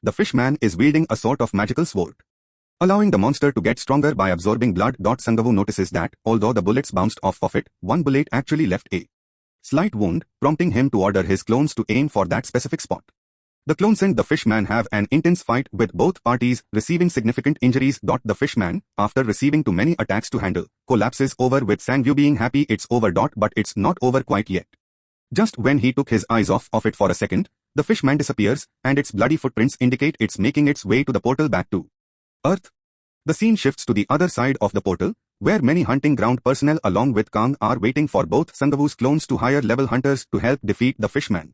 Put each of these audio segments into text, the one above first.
the fishman is wielding a sort of magical sword, allowing the monster to get stronger by absorbing blood. Sangavu notices that, although the bullets bounced off of it, one bullet actually left a slight wound, prompting him to order his clones to aim for that specific spot. The clones and the fishman have an intense fight with both parties receiving significant injuries. The fishman, after receiving too many attacks to handle, collapses over with Sangavu being happy it's over. But it's not over quite yet. Just when he took his eyes off of it for a second, the fishman disappears, and its bloody footprints indicate it's making its way to the portal back to Earth. The scene shifts to the other side of the portal, where many hunting ground personnel along with Kang are waiting for both Sangavu's clones to higher-level hunters to help defeat the fishman.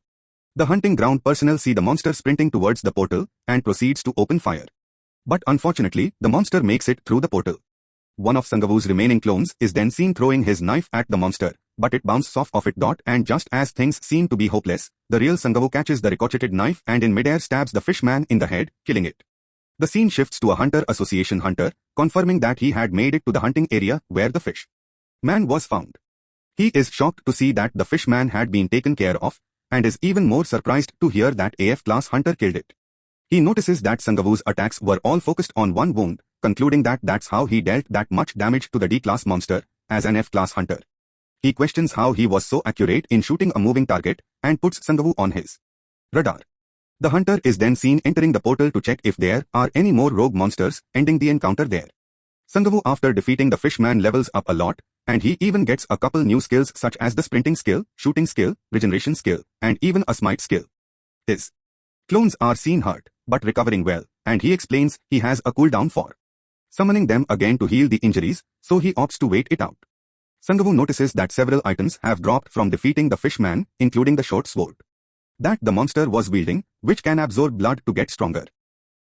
The hunting ground personnel see the monster sprinting towards the portal, and proceeds to open fire. But unfortunately, the monster makes it through the portal. One of Sangavu's remaining clones is then seen throwing his knife at the monster, but it bounces off of it. And just as things seem to be hopeless, the real Sangavu catches the ricocheted knife and in midair stabs the fishman in the head, killing it. The scene shifts to a Hunter Association hunter, confirming that he had made it to the hunting area where the fish man was found. He is shocked to see that the fishman had been taken care of, and is even more surprised to hear that a F-class hunter killed it. He notices that Sangavu's attacks were all focused on one wound, concluding that that's how he dealt that much damage to the D-class monster, as an F-class hunter. He questions how he was so accurate in shooting a moving target, and puts Sangavu on his radar. The hunter is then seen entering the portal to check if there are any more rogue monsters, ending the encounter there. Sangavu, after defeating the fishman, levels up a lot, and he even gets a couple new skills such as the sprinting skill, shooting skill, regeneration skill, and even a smite skill. His clones are seen hurt, but recovering well, and he explains he has a cooldown for summoning them again to heal the injuries, so he opts to wait it out. Sangavu notices that several items have dropped from defeating the fishman, including the short sword that the monster was wielding, which can absorb blood to get stronger.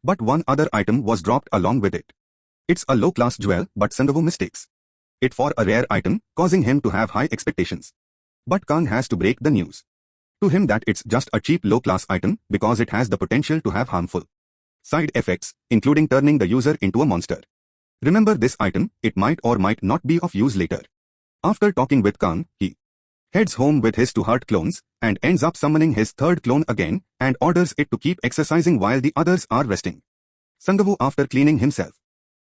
But one other item was dropped along with it. It's a low-class jewel, but Sangavu mistakes it for a rare item, causing him to have high expectations. But Kang has to break the news to him that it's just a cheap low-class item because it has the potential to have harmful side effects, including turning the user into a monster. Remember this item, it might or might not be of use later. After talking with Kang, he heads home with his two hurt clones, and ends up summoning his third clone again, and orders it to keep exercising while the others are resting. Sangavu, after cleaning himself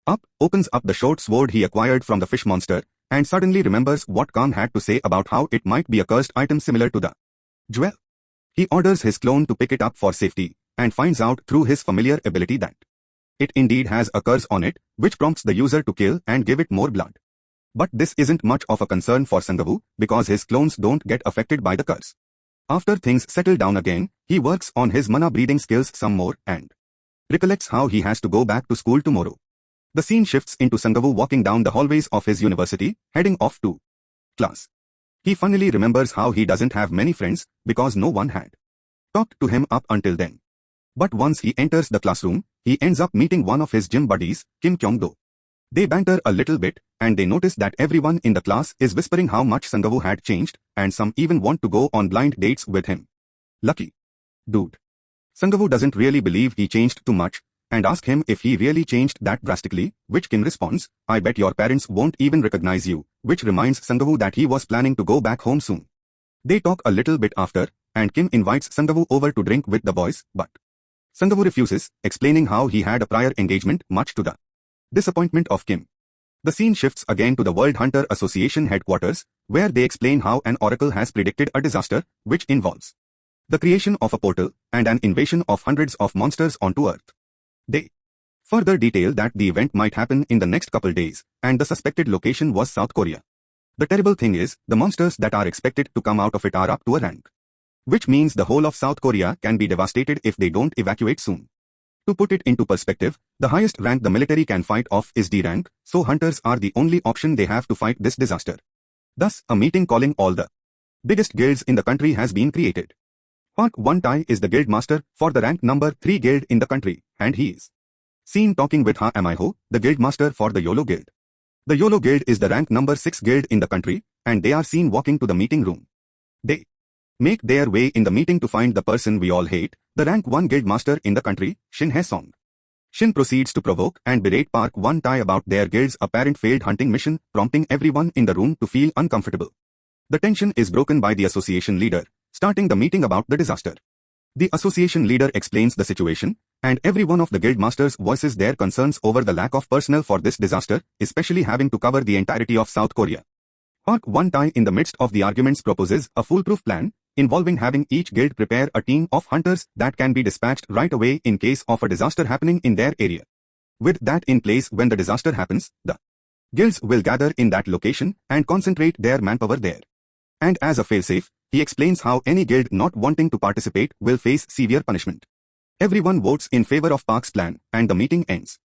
up, opens up the short sword he acquired from the fish monster, and suddenly remembers what Kang had to say about how it might be a cursed item similar to the jewel. He orders his clone to pick it up for safety, and finds out through his familiar ability that it indeed has a curse on it, which prompts the user to kill and give it more blood. But this isn't much of a concern for Sangavu, because his clones don't get affected by the curse. After things settle down again, he works on his mana breathing skills some more, and recollects how he has to go back to school tomorrow. The scene shifts into Sangavu walking down the hallways of his university, heading off to class. He finally remembers how he doesn't have many friends, because no one had talked to him up until then. But once he enters the classroom, he ends up meeting one of his gym buddies, Kim Kyung-do. They banter a little bit, and they notice that everyone in the class is whispering how much Sangavu had changed, and some even want to go on blind dates with him. Lucky dude. Sangavu doesn't really believe he changed too much, and asks him if he really changed that drastically, which Kim responds, "I bet your parents won't even recognize you," which reminds Sangavu that he was planning to go back home soon. They talk a little bit after, and Kim invites Sangavu over to drink with the boys, but Sangavu refuses, explaining how he had a prior engagement, much to the disappointment of Kim. The scene shifts again to the World Hunter Association headquarters, where they explain how an oracle has predicted a disaster, which involves the creation of a portal and an invasion of hundreds of monsters onto Earth. They further detail that the event might happen in the next couple days, and the suspected location was South Korea. The terrible thing is, the monsters that are expected to come out of it are up to a rank, which means the whole of South Korea can be devastated if they don't evacuate soon. To put it into perspective, the highest rank the military can fight off is D rank, so hunters are the only option they have to fight this disaster. Thus, a meeting calling all the biggest guilds in the country has been created. Park Won-tae is the guild master for the rank number 3 guild in the country, and he is seen talking with Ha Amiho, the guild master for the YOLO guild. The YOLO guild is the rank number 6 guild in the country, and they are seen walking to the meeting room. They make their way in the meeting to find the person we all hate, the rank 1 guild master in the country, Shin Hae-song. Shin proceeds to provoke and berate Park Won-tae about their guild's apparent failed hunting mission, prompting everyone in the room to feel uncomfortable. The tension is broken by the association leader, starting the meeting about the disaster. The association leader explains the situation, and every one of the guild masters voices their concerns over the lack of personnel for this disaster, especially having to cover the entirety of South Korea. Park Won-tae in the midst of the arguments proposes a foolproof plan, involving having each guild prepare a team of hunters that can be dispatched right away in case of a disaster happening in their area. With that in place, when the disaster happens, the guilds will gather in that location and concentrate their manpower there. And as a failsafe, he explains how any guild not wanting to participate will face severe punishment. Everyone votes in favor of Park's plan, and the meeting ends.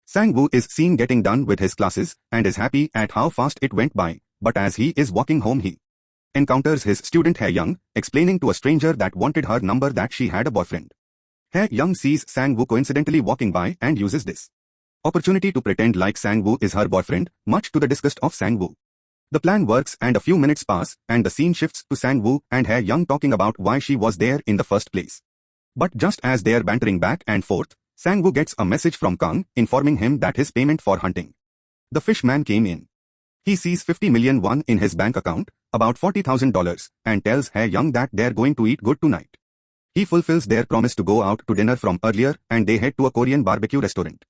Sang-woo is seen getting done with his classes and is happy at how fast it went by, but as he is walking home he encounters his student Hae-young, explaining to a stranger that wanted her number that she had a boyfriend. Hae-young sees Sang-woo coincidentally walking by and uses this opportunity to pretend like Sang-woo is her boyfriend, much to the disgust of Sang-woo. The plan works and a few minutes pass and the scene shifts to Sang-woo and Hae-young talking about why she was there in the first place. But just as they are bantering back and forth, Sang-woo gets a message from Kang informing him that his payment for hunting the fishman came in. He sees 50 million won in his bank account, about $40,000, and tells Hae-young that they're going to eat good tonight. He fulfills their promise to go out to dinner from earlier and they head to a Korean barbecue restaurant.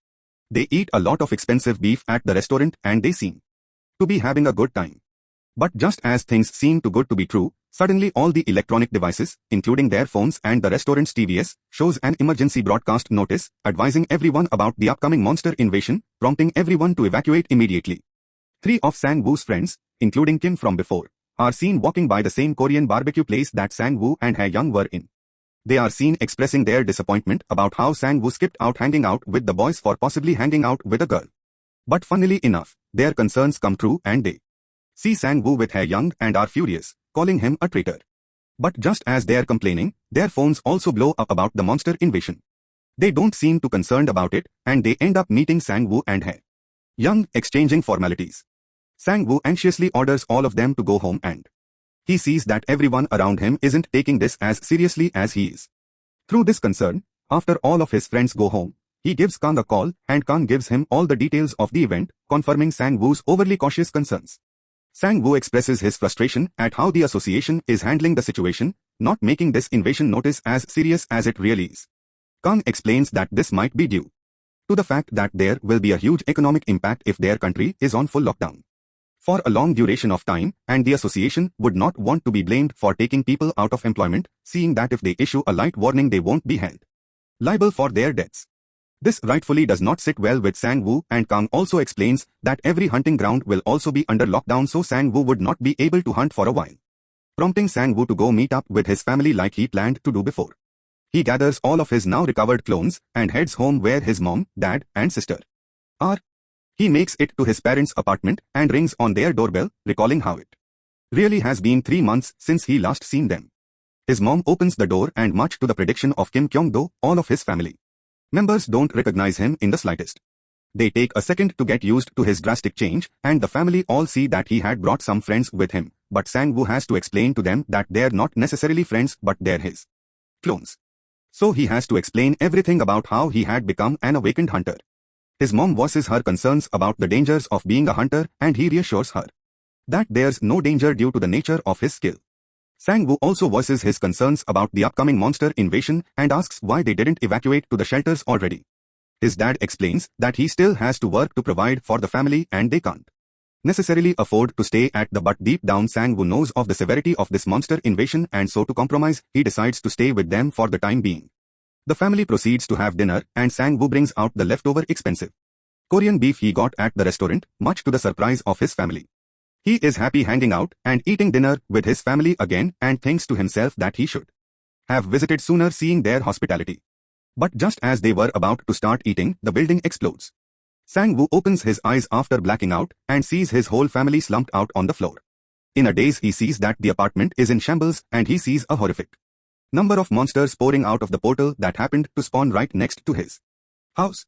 They eat a lot of expensive beef at the restaurant and they seem to be having a good time. But just as things seem too good to be true, suddenly all the electronic devices, including their phones and the restaurant's TVS, shows an emergency broadcast notice, advising everyone about the upcoming monster invasion, prompting everyone to evacuate immediately. 3 of Sang-woo's friends, including Kim from before, are seen walking by the same Korean barbecue place that Sang-woo and Hae-young were in. They are seen expressing their disappointment about how Sang-woo skipped out hanging out with the boys for possibly hanging out with a girl. But funnily enough, their concerns come true and they see Sang-woo with Hae-young and are furious, calling him a traitor. But just as they are complaining, their phones also blow up about the monster invasion. They don't seem too concerned about it, and they end up meeting Sang-woo and Hae-young, exchanging formalities. Sang-woo anxiously orders all of them to go home and he sees that everyone around him isn't taking this as seriously as he is. Through this concern, after all of his friends go home, he gives Kang a call and Kang gives him all the details of the event, confirming Sang-woo's overly cautious concerns. Sang-woo expresses his frustration at how the association is handling the situation, not making this invasion notice as serious as it really is. Kang explains that this might be due to the fact that there will be a huge economic impact if their country is on full lockdown for a long duration of time, and the association would not want to be blamed for taking people out of employment, seeing that if they issue a light warning they won't be held liable for their deaths. This rightfully does not sit well with Sang-woo, and Kang also explains that every hunting ground will also be under lockdown, so Sang-woo would not be able to hunt for a while, prompting Sang-woo to go meet up with his family like he planned to do before. He gathers all of his now recovered clones and heads home where his mom, dad, and sister are. He makes it to his parents' apartment and rings on their doorbell, recalling how it really has been 3 months since he last seen them. His mom opens the door and, much to the prediction of Kim Kyung-do, all of his family members don't recognize him in the slightest. They take a second to get used to his drastic change, and the family all see that he had brought some friends with him, but Sang-woo has to explain to them that they're not necessarily friends but they're his clones. So he has to explain everything about how he had become an awakened hunter. His mom voices her concerns about the dangers of being a hunter, and he reassures her that there's no danger due to the nature of his skill. Sang-woo also voices his concerns about the upcoming monster invasion and asks why they didn't evacuate to the shelters already. His dad explains that he still has to work to provide for the family and they can't necessarily afford to stay at the but deep down Sang-woo knows of the severity of this monster invasion, and so to compromise, he decides to stay with them for the time being. The family proceeds to have dinner and Sang-woo brings out the leftover expensive Korean beef he got at the restaurant, much to the surprise of his family. He is happy hanging out and eating dinner with his family again and thinks to himself that he should have visited sooner, seeing their hospitality. But just as they were about to start eating, the building explodes. Sang-woo opens his eyes after blacking out and sees his whole family slumped out on the floor. In a daze he sees that the apartment is in shambles and he sees a horrific number of monsters pouring out of the portal that happened to spawn right next to his house.